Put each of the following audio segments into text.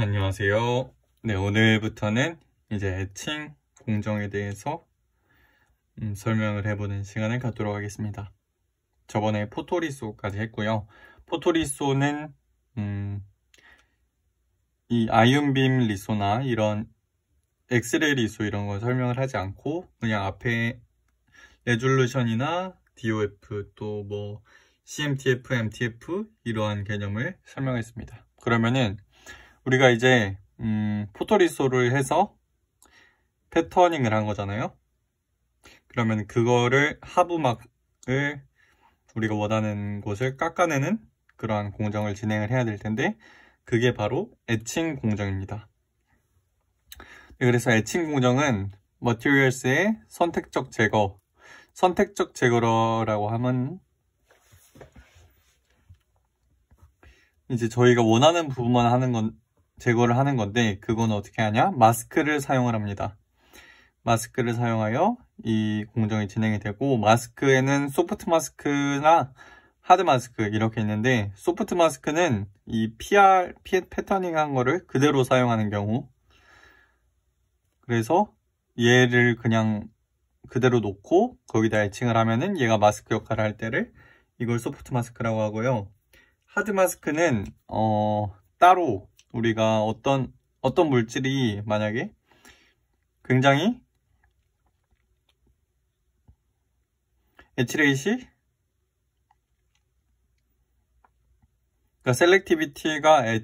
안녕하세요. 네, 오늘부터는 이제 애칭 공정에 대해서 설명을 해보는 시간을 갖도록 하겠습니다. 저번에 포토리소까지 했고요. 포토리소는 이 아이온빔 리소나 이런 엑스레이 리소 이런 거 설명을 하지 않고 그냥 앞에 레졸루션이나 DOF 또 뭐 CMTF, MTF 이러한 개념을 설명했습니다. 그러면은 우리가 이제 포토리소를 해서 패터닝을 한 거잖아요. 그러면 그거를 하부막을 우리가 원하는 곳을 깎아내는 그러한 공정을 진행을 해야 될 텐데 그게 바로 애칭 공정입니다. 네, 그래서 애칭 공정은 Materials의 선택적 제거, 선택적 제거라고 하면 이제 저희가 원하는 부분만 하는 건 제거를 하는 건데 그건 어떻게 하냐? 마스크를 사용을 합니다. 마스크를 사용하여 이 공정이 진행이 되고 마스크에는 소프트 마스크나 하드 마스크 이렇게 있는데 소프트 마스크는 이 패터닝한 거를 그대로 사용하는 경우 그래서 얘를 그냥 그대로 놓고 거기다 애칭을 하면은 얘가 마스크 역할을 할 때를 이걸 소프트 마스크라고 하고요. 하드 마스크는 따로 우리가 어떤 물질이 만약에 굉장히 H레이시 그러니까 셀렉티비티가 H를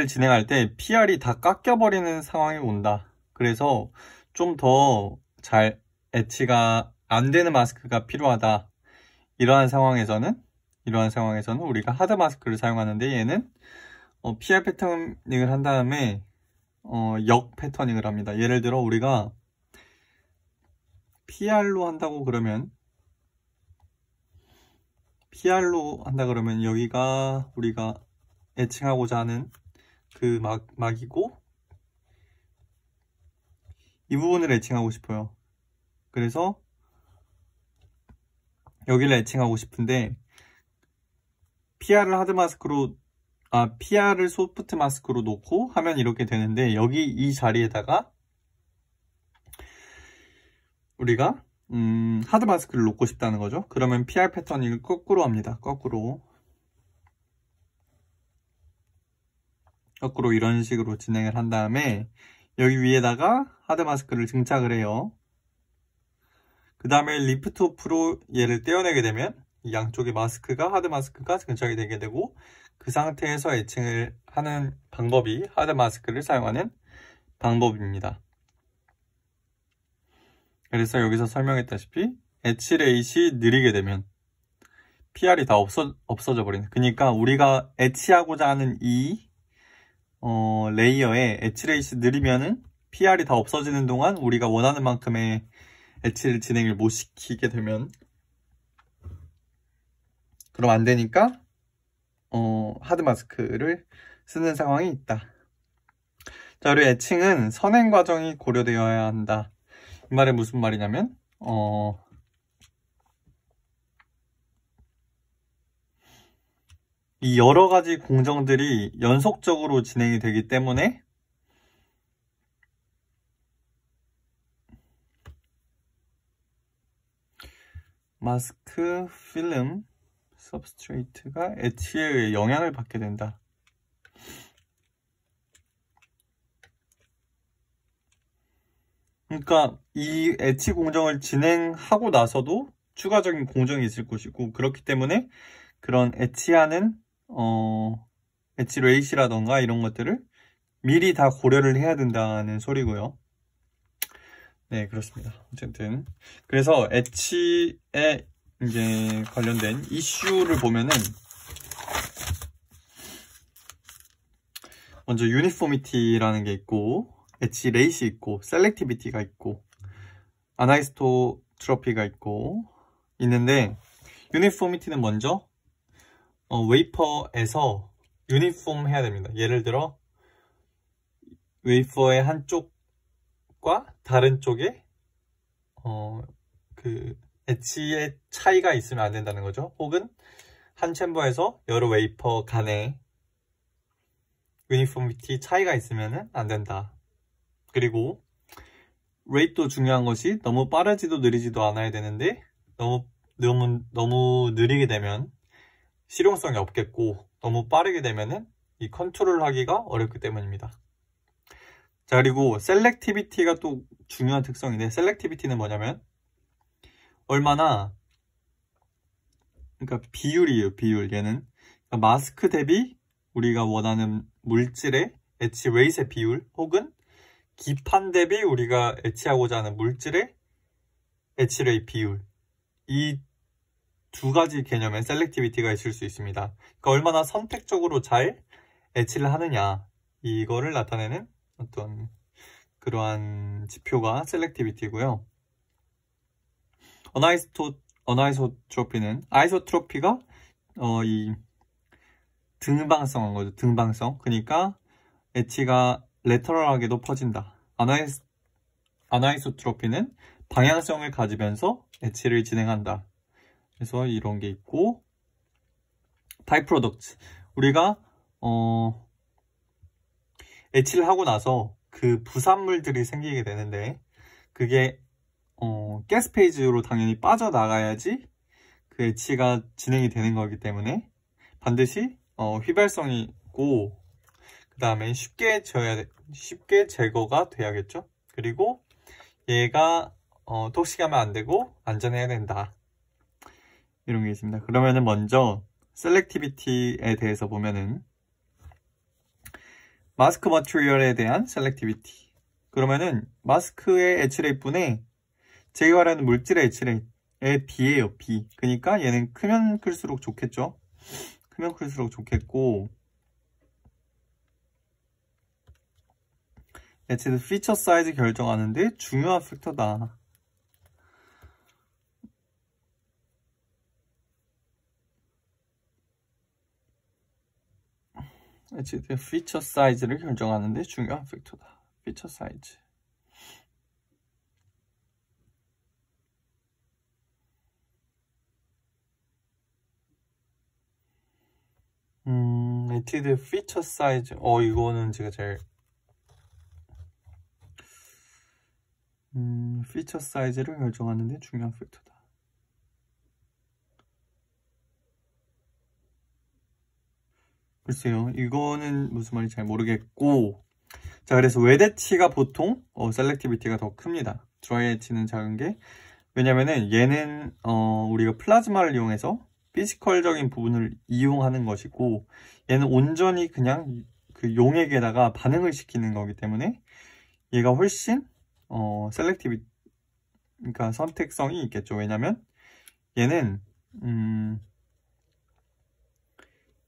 진행할 때 PR이 다 깎여버리는 상황이 온다. 그래서 좀 더 잘 H가 안 되는 마스크가 필요하다. 이러한 상황에서는 우리가 하드 마스크를 사용하는데 얘는 PR 패터닝을 한 다음에 역 패터닝을 합니다. 예를 들어 우리가 PR로 한다고 그러면 여기가 우리가 애칭하고자 하는 그 막이고 이 부분을 애칭하고 싶어요. 그래서 여기를 애칭하고 싶은데 PR을 PR을 소프트 마스크로 놓고 하면 이렇게 되는데 여기 이 자리에다가 우리가 하드 마스크를 놓고 싶다는 거죠. 그러면 PR 패터닝을 거꾸로 합니다. 거꾸로 이런 식으로 진행을 한 다음에 여기 위에다가 하드 마스크를 증착을 해요. 그 다음에 리프트 오프로 얘를 떼어내게 되면 이 양쪽의 마스크가 하드 마스크가 증착이 되게 되고 그 상태에서 애칭을 하는 방법이 하드 마스크를 사용하는 방법입니다. 그래서 여기서 설명했다시피 H레이시 느리게 되면 PR이 다 없어져 버리는 그러니까 우리가 애치하고자 하는 이 레이어에 H레이시 느리면은 PR이 다 없어지는 동안 우리가 원하는 만큼의 H를 진행을 못 시키게 되면 그럼 안 되니까 하드 마스크를 쓰는 상황이 있다. 자, 그리고 애칭은 선행 과정이 고려되어야 한다. 이 말은 무슨 말이냐면 이 여러 가지 공정들이 연속적으로 진행이 되기 때문에 마스크, 필름, 서브스트레이트가 엣지에 의해 영향을 받게 된다. 그러니까 이 엣지 공정을 진행하고 나서도 추가적인 공정이 있을 것이고 그렇기 때문에 그런 엣지하는 엣지 레이시라던가 이런 것들을 미리 다 고려를 해야 된다는 소리고요. 네, 그렇습니다. 어쨌든 그래서 엣지에 이제 관련된 이슈를 보면은 먼저 유니포미티라는 게 있고 엣지 레이시 있고 셀렉티비티가 있고 아나이소트로피가 있는데 유니포미티는 먼저 웨이퍼에서 유니폼 해야 됩니다. 예를 들어 웨이퍼의 한쪽과 다른 쪽에 그 엣지의 차이가 있으면 안 된다는 거죠. 혹은 한 챔버에서 여러 웨이퍼 간에 유니폼미티 차이가 있으면 안 된다. 그리고 레이트도 중요한 것이 너무 빠르지도 느리지도 않아야 되는데 너무 느리게 되면 실용성이 없겠고 너무 빠르게 되면은 이 컨트롤 하기가 어렵기 때문입니다. 자, 그리고 셀렉티비티가 또 중요한 특성인데, 셀렉티비티는 뭐냐면 얼마나, 그러니까 비율이에요. 비율. 얘는 그러니까 마스크 대비 우리가 원하는 물질의 엣지 웨이트의 비율, 혹은 기판 대비 우리가 엣지하고자 하는 물질의 엣지 레이트 비율, 이 두 가지 개념의 셀렉티비티가 있을 수 있습니다. 그러니까 얼마나 선택적으로 잘 엣지를 하느냐, 이거를 나타내는 어떤 그러한 지표가 셀렉티비티고요. 어나이소트로피는, 아이소트로피가 이 등방성한 거죠. 등방성. 그러니까 엣지가 레터럴하게도 퍼진다. 아나이소트로피는 방향성을 가지면서 엣지를 진행한다. 그래서 이런 게 있고, 바이프로덕트, 우리가 엣지를 하고 나서 그 부산물들이 생기게 되는데, 그게 가스 페이지로 당연히 빠져나가야지 그 엣지가 진행이 되는 거기 때문에 반드시 휘발성이 있고, 그 다음에 쉽게 제거가 돼야겠죠. 그리고 얘가 톡식하면 안 되고 안전해야 된다. 이런 게 있습니다. 그러면은 먼저 셀렉티비티에 대해서 보면은, 마스크 머티리얼에 대한 셀렉티비티. 그러면은 마스크의 엣지레이트분에 제거하려는 물질의 엣지레이트에 비예요. 비. 그러니까 얘는 크면 클수록 좋겠죠. 크면 클수록 좋겠고, 엣지드 피처 사이즈 결정하는데 중요한 팩터다. 엣지드 피처 사이즈를 결정하는데 중요한 팩터다. 피처 사이즈. 엣지드 피처 사이즈. 이거는 제가 잘 피처 사이즈를 결정하는데 중요한 팩터다. 글쎄요, 이거는 무슨 말인지 잘 모르겠고, 자, 그래서 웹 엣지가 보통 셀렉티비티가 더 큽니다. 드라이 엣지는 작은 게, 왜냐면은 얘는 우리가 플라즈마를 이용해서 피지컬적인 부분을 이용하는 것이고, 얘는 온전히 그냥 그 용액에다가 반응을 시키는 거기 때문에 얘가 훨씬 셀렉티비티, 그러니까 선택성이 있겠죠. 왜냐면 얘는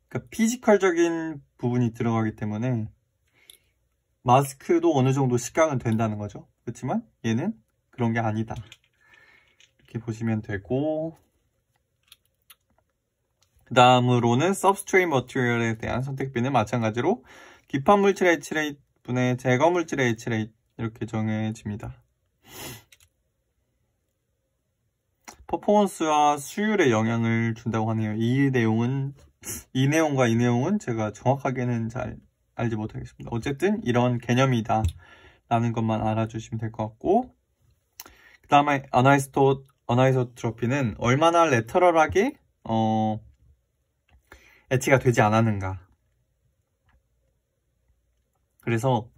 그러니까 피지컬적인 부분이 들어가기 때문에 마스크도 어느 정도 식각은 된다는 거죠. 그렇지만 얘는 그런 게 아니다. 이렇게 보시면 되고, 그 다음으로는 substrate material에 대한 선택비는 마찬가지로 기판 물질의 엣지레이트 분의 제거 물질의 엣지레이트, 이렇게 정해집니다. 퍼포먼스와 수율에 영향을 준다고 하네요. 이 내용은 제가 정확하게는 잘 알지 못하겠습니다. 어쨌든 이런 개념이다 라는 것만 알아주시면 될 것 같고, 그 다음에 어나이소트로피는 얼마나 레터럴하게 엣지가 되지 않았는가. 그래서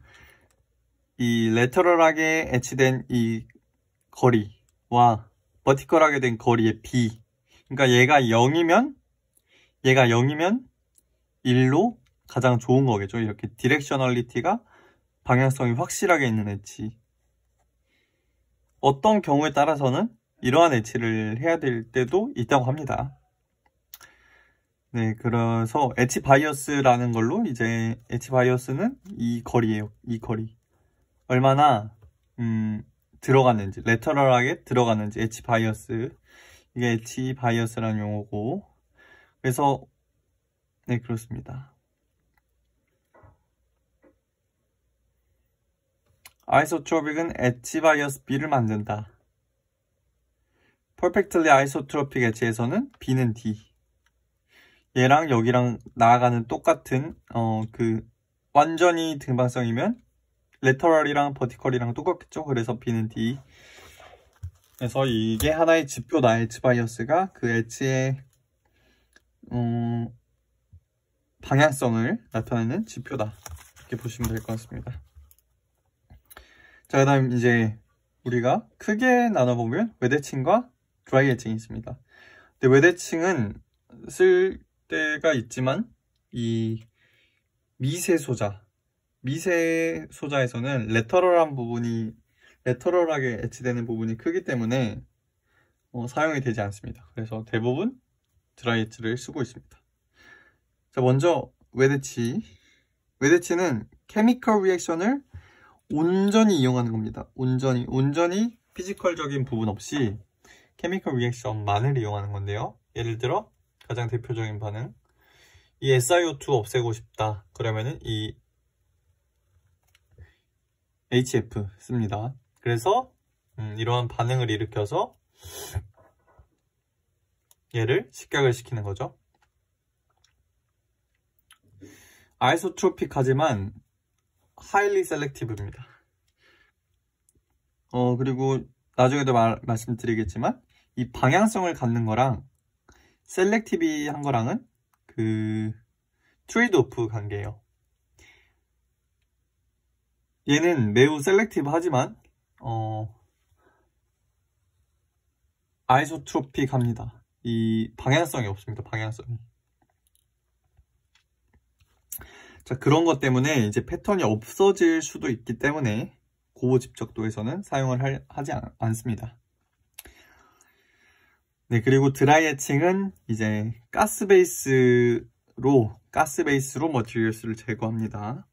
이 레터럴하게 엣지된 이 거리와 버티컬하게 된 거리의 비, 그러니까 얘가 0이면 1로 가장 좋은 거겠죠. 이렇게 디렉셔널리티가, 방향성이 확실하게 있는 엣지. 어떤 경우에 따라서는 이러한 엣지를 해야 될 때도 있다고 합니다. 네, 그래서 엣지 바이어스라는 걸로, 이제 엣지 바이어스는 이 거리예요. 이 거리. 얼마나 들어갔는지, 레터럴하게 들어갔는지, 엣지 바이어스. 이게 엣지 바이어스라는 용어고, 그래서 네, 그렇습니다. 아이소트로픽은 엣지 바이어스 B를 만든다. 퍼펙틀리 아이소트로픽 엣지에서는 B는 D. 얘랑 여기랑 나아가는 똑같은 그 완전히 등방성이면 레터럴이랑 버티컬이랑 똑같겠죠. 그래서 B는 D. 그래서 이게 하나의 지표다. 엣지 바이어스가 그 엣지의 방향성을 나타내는 지표다. 이렇게 보시면 될 것 같습니다. 자, 그 다음 이제 우리가 크게 나눠보면 웨데칭과 드라이 에칭이 있습니다. 근데 웨데칭은 쓸 때가 있지만 이 미세 소자에서는 레터럴하게 엣지되는 부분이 크기 때문에 사용이 되지 않습니다. 그래서 대부분 드라이 엣지를 쓰고 있습니다. 자, 먼저 웨데치는 케미컬 리액션을 온전히 이용하는 겁니다. 온전히 피지컬적인 부분 없이 케미컬 리액션만을 이용하는 건데요. 예를 들어 가장 대표적인 반응, 이 SiO2 없애고 싶다. 그러면은 이 HF 씁니다. 그래서 이러한 반응을 일으켜서 얘를 식각을 시키는 거죠. 아이소트로픽하지만 highly selective입니다. 그리고 나중에도 말씀드리겠지만 이 방향성을 갖는 거랑 셀렉티비한 거랑은 그 트레이드오프 관계예요. 얘는 매우 셀렉티브 하지만 아이소트로픽합니다. 이 방향성이 없습니다. 방향성이. 자, 그런 것 때문에 이제 패턴이 없어질 수도 있기 때문에 고집적도에서는 사용을 하지 않습니다. 네, 그리고 드라이 에칭은 이제 가스 베이스로 머티리얼스를 제거합니다.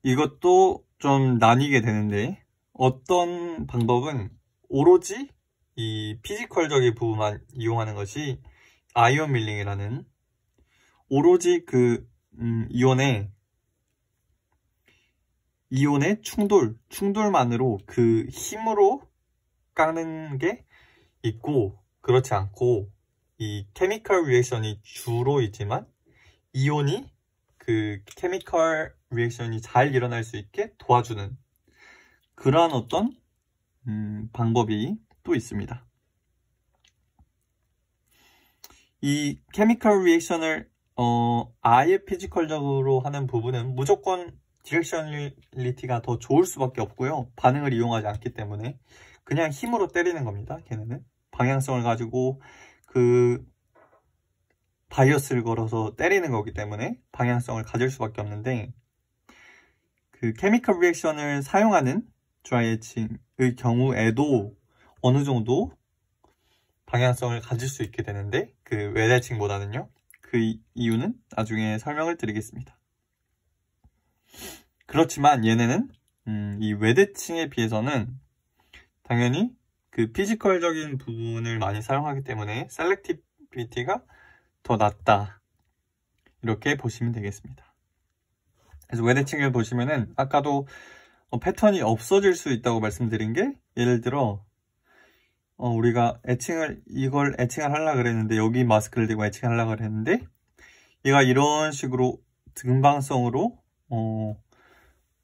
이것도 좀 나뉘게 되는데 어떤 방법은 오로지 이 피지컬적인 부분만 이용하는 것이 아이온 밀링이라는 오로지 그 이온의 충돌만으로 그 힘으로 깎는 게 있고, 그렇지 않고 이 케미컬 리액션이 주로 있지만 이온이 그 케미컬 리액션이 잘 일어날 수 있게 도와주는 그러한 어떤 방법이 또 있습니다. 이 케미컬 리액션을 아예 피지컬적으로 하는 부분은 무조건 디렉셔널리티가 더 좋을 수밖에 없고요. 반응을 이용하지 않기 때문에 그냥 힘으로 때리는 겁니다. 걔네는 방향성을 가지고 그 바이어스를 걸어서 때리는 거기 때문에 방향성을 가질 수밖에 없는데, 그 케미컬 리액션을 사용하는 드라이 에칭의 경우에도 어느 정도 방향성을 가질 수 있게 되는데 그 웨트 에칭보다는요. 그 이유는 나중에 설명을 드리겠습니다. 그렇지만 얘네는 이 웨트 에칭에 비해서는 당연히 그 피지컬적인 부분을 많이 사용하기 때문에 셀렉티비티가 더 낮다, 이렇게 보시면 되겠습니다. 그래서 웨트 에칭을 보시면은 아까도 패턴이 없어질 수 있다고 말씀드린 게, 예를 들어 우리가 이걸 에칭을 하려고 그랬는데, 여기 마스크를 대고 에칭을 하려고 그랬는데 얘가 이런 식으로 등방성으로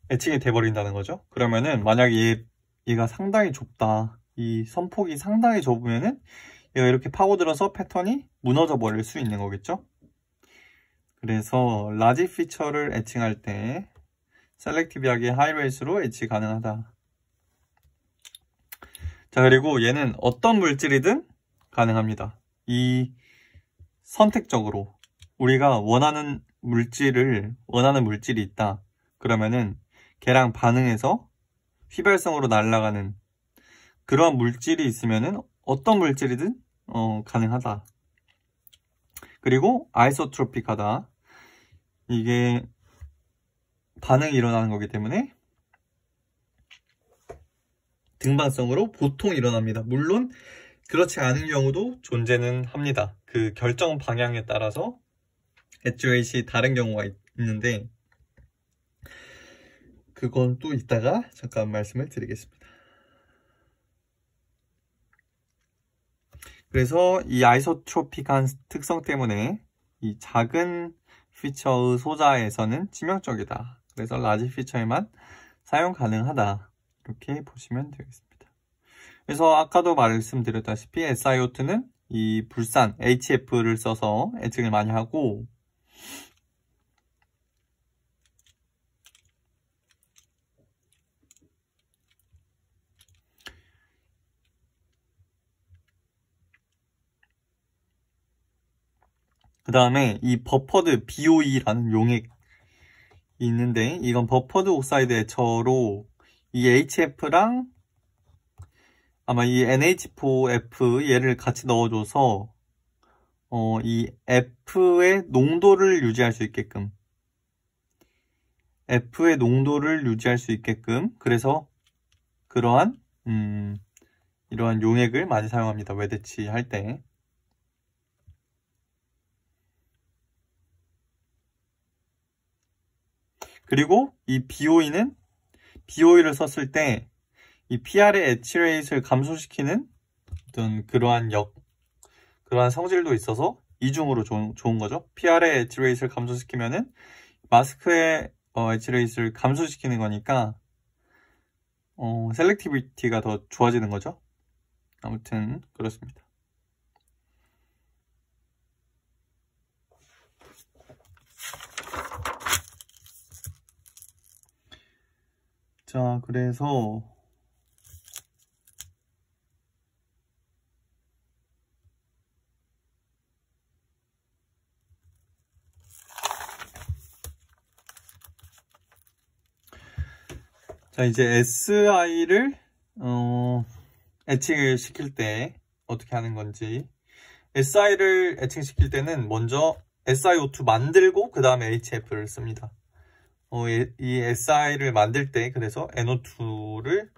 에칭이 돼버린다는 거죠. 그러면은 만약에 얘가 상당히 좁다, 이 선폭이 상당히 좁으면은 얘가 이렇게 파고들어서 패턴이 무너져 버릴 수 있는 거겠죠. 그래서 라지 피처를 에칭할 때 셀렉티브하게 하이레이스로 에칭 가능하다. 자, 그리고 얘는 어떤 물질이든 가능합니다. 이 선택적으로 우리가 원하는 물질이 있다. 그러면은 걔랑 반응해서 휘발성으로 날아가는 그러한 물질이 있으면은 어떤 물질이든 가능하다. 그리고 아이소트로픽하다. 이게 반응이 일어나는 거기 때문에 등반성으로 보통 일어납니다. 물론 그렇지 않은 경우도 존재는 합니다. 그 결정 방향에 따라서 엣지 레이트이 다른 경우가 있는데 그건 또 이따가 잠깐 말씀을 드리겠습니다. 그래서 이 아이소트로픽한 특성 때문에 이 작은 피처의 소자에서는 치명적이다. 그래서 라지 피처에만 사용 가능하다. 이렇게 보시면 되겠습니다. 그래서 아까도 말씀드렸다시피 SiO2는 이 불산 HF를 써서 애칭을 많이 하고, 그 다음에 이 버퍼드 BOE라는 용액이 있는데, 이건 버퍼드 옥사이드 에처로 이 HF랑 아마 이 NH4F 얘를 같이 넣어줘서 이 F의 농도를 유지할 수 있게끔, 그래서 그러한 이러한 용액을 많이 사용합니다. 웨대치 할 때. 그리고 이 BOE를 썼을 때 이 PR의 에치 레이트를 감소시키는 어떤 그러한 성질도 있어서 이중으로 좋은 거죠. PR의 에치 레이트를 감소시키면은 마스크의 에치 레이트를 감소시키는 거니까 셀렉티비티가 더 좋아지는 거죠. 아무튼 그렇습니다. 자, 그래서 자, 이제 SI를 애칭을 시킬 때 어떻게 하는 건지. SI를 애칭시킬 때는 먼저 SiO2 만들고 그 다음에 HF를 씁니다. 이 SI를 만들 때 그래서 NO2를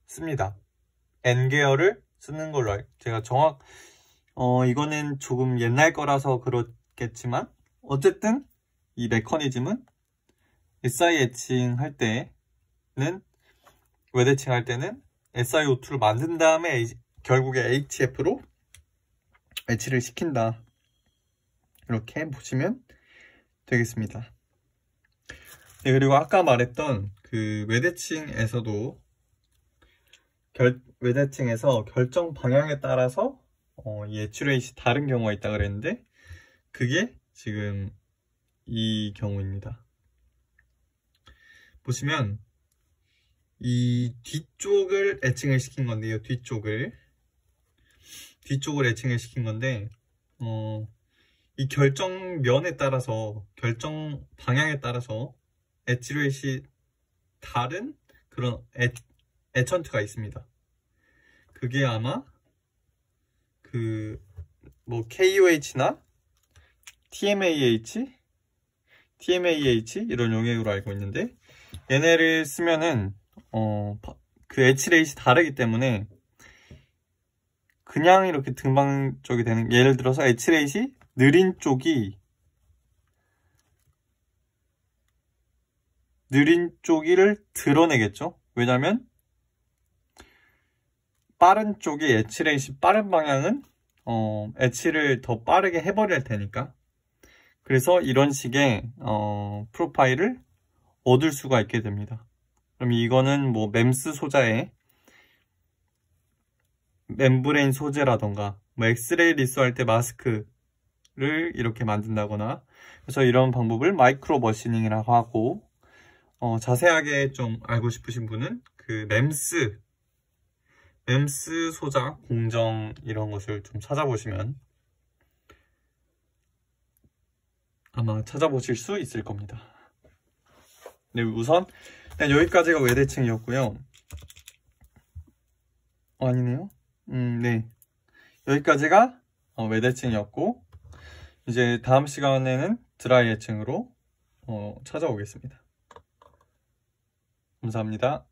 씁니다. N계열을 쓰는 걸로 알고, 제가 이거는 조금 옛날 거라서 그렇겠지만 어쨌든 이 메커니즘은 SI 애칭할 때는, 웨대칭 할 때는 SiO2를 만든 다음에 결국에 HF로 애치를 시킨다. 이렇게 보시면 되겠습니다. 네, 그리고 아까 말했던 그 웨대칭에서도 웨대칭에서 결정 방향에 따라서 이 애츄레이트이 다른 경우가 있다 그랬는데, 그게 지금 이 경우입니다. 보시면 이 뒤쪽을 애칭을 시킨 건데요. 뒤쪽을 애칭을 시킨 건데, 이 결정면에 따라서, 결정 방향에 따라서 애츄레이트이 다른 그런 애천트가 있습니다. 그게 아마 KUH나 TMAH 이런 용액으로 알고 있는데, 얘네를 쓰면은 그 애치레이트이 다르기 때문에 그냥 이렇게 등방 쪽이 되는, 예를 들어서 애치레이트이 느린 쪽이를 드러내겠죠. 왜냐면 빠른 쪽이 애치레이트이 빠른 방향은 애치를 더 빠르게 해버릴 테니까. 그래서 이런 식의 프로파일을 얻을 수가 있게 됩니다. 그럼 이거는 뭐 멤스 소자의 멤브레인 소재라던가 뭐 엑스레이 리소할 때 마스크를 이렇게 만든다거나, 그래서 이런 방법을 마이크로 머시닝이라고 하고, 자세하게 좀 알고 싶으신 분은 그 멤스 소자 공정 이런 것을 좀 찾아보시면 아마 찾아보실 수 있을 겁니다. 네, 우선 여기까지가 웨대칭이었고요. 아니네요. 네, 여기까지가 웨대칭이었고, 이제 다음 시간에는 드라이 애칭으로 찾아오겠습니다. 감사합니다.